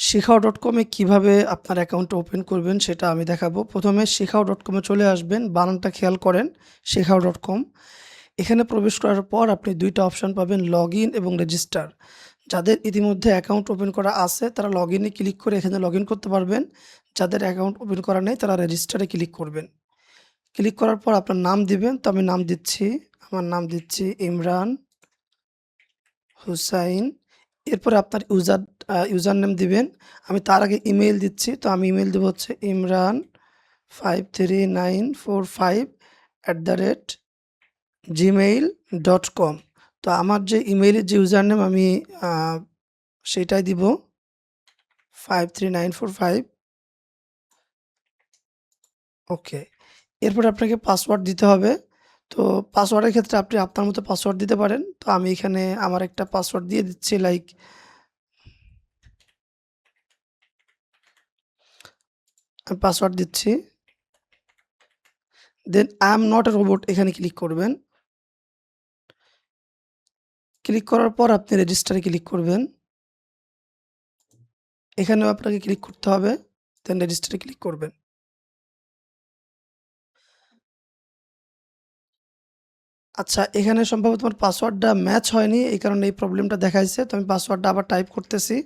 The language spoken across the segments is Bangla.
শিখাও.com-এ কিভাবে আপনার অ্যাকাউন্ট ওপেন করবেন সেটা আমি দেখাবো। প্রথমে শিখাও.com-এ চলে আসবেন। বানানটা খেয়াল করেন শিখাও.com। এখানে প্রবেশ করার পর আপনি ২ টা অপশন পাবেন লগইন এবং রেজিস্টার। যাদের ইতিমধ্যে অ্যাকাউন্ট ওপেন করা আছে তারা লগইনে ক্লিক করে এখানে লগইন করতে পারবেন। যাদের অ্যাকাউন্ট ওপেন করা নেই তারা রেজিস্টারে ক্লিক করবেন। ক্লিক করার পর আপনার নাম দিবেন। তো আমি নাম দিচ্ছি। আমার নাম দিচ্ছি ইমরান হুসাইন। এরপরে আপনার ইউজার নেম দিবেন। আমি তার আগে ইমেইল দিচ্ছি। তো আমি ইমেইল দেব হচ্ছে imran53945@gmail.com। তো আমার যে ইমেইলের যে ইউজার নেম আমি আ সেটাই দিব 53945। ওকে। এরপরে আপনাকে পাসওয়ার্ড দিতে হবে। তো পাসওয়ার্ডের ক্ষেত্রে আপনি আপনার মতো পাসওয়ার্ড দিতে পারেন। তো আমি এখানে আমার একটা পাসওয়ার্ড দিয়ে দিচ্ছি লাইক আমি পাসওয়ার্ড দিচ্ছি। Then I am not a robot এখানে ক্লিক করবেন। ক্লিক করার পর আপনি রেজিস্টারে ক্লিক করবেন। এখানেও আপনাকে ক্লিক করতে হবে। দেন রেজিস্টারে ক্লিক করবেন। আচ্ছা এখানে সম্ভবত আমার পাসওয়ার্ডটা ম্যাচ হয়নি। এই কারণে এই প্রবলেমটা দেখাইছে। তো আমি পাসওয়ার্ডটা আবার টাইপ করতেছি।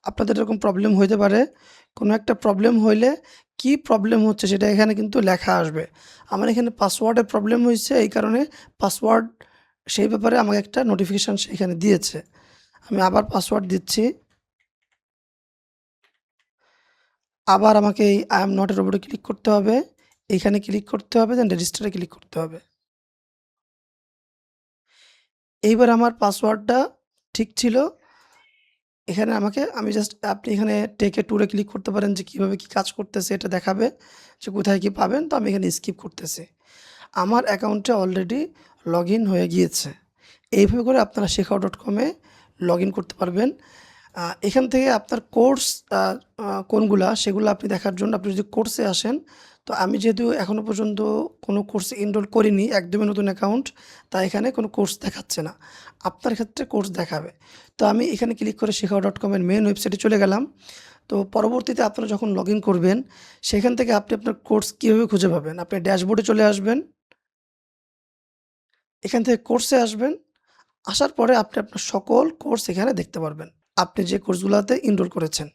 আপনাদের এরকম প্রবলেম হইতে পারে। কোনো একটা প্রবলেম হইলে কি প্রবলেম হচ্ছে সেটা এখানে কিন্তু লেখা আসবে। আমার এখানে পাসওয়ার্ডের প্রবলেম হইছে এই কারণে পাসওয়ার্ড সেই ব্যাপারে আমাকে একটা নোটিফিকেশন সে এখানে দিয়েছে। আমি আবার পাসওয়ার্ড দিচ্ছি। আবার আমাকে এই I am not a robot A click করতে হবে। এইখানে ক্লিক করতে হবে দেন রেজিস্টার এ ক্লিক করতে হবে। এইবার আমার পাসওয়ার্ডটা ঠিক ছিল। এখানে আমি জাস্ট আপনি এখানে টেক এ ট্যুর এ ক্লিক করতে পারেন যে কিভাবে কি কাজ করতেছে এটা দেখাবে যে কোথায় কি পাবেন। তো আমি এখানে স্কিপ করতেছি। আমার অ্যাকাউন্টে অলরেডি লগইন হয়ে গিয়েছে। এইভাবে করে আপনারা শিখাও.com এ লগইন করতে পারবেন। এখান থেকে আপনার কোর্স আ আ কোনগুলা সেগুলো আপনি দেখার জন্য আপনি যদি কোর্সে আসেন, তো আমি যেহেতু এখনো পর্যন্ত কোনো কোর্সে এনরোল করিনি, একদমই নতুন অ্যাকাউন্ট, তাই এখানে কোনো কোর্স দেখাচ্ছে না। আপনার ক্ষেত্রে কোর্স দেখাবে। তো আমি এখানে ক্লিক করে শিখাও.com এর মেইন ওয়েবসাইটে চলে গেলাম। তো পরবর্তীতে আপনারা যখন লগইন করবেন, সেখান থেকে আপনি আপনার কোর্স কীভাবে খুঁজে পাবেন? আপনি ড্যাশবোর্ডে চলে আসবেন। এখান থেকে কোর্সে আসবেন। আসার পরে আপনি আপনার সকল কোর্স এখানে দেখতে পারবেন। আপনি যে কোর্সগুলাতে এনরোল করেছেন।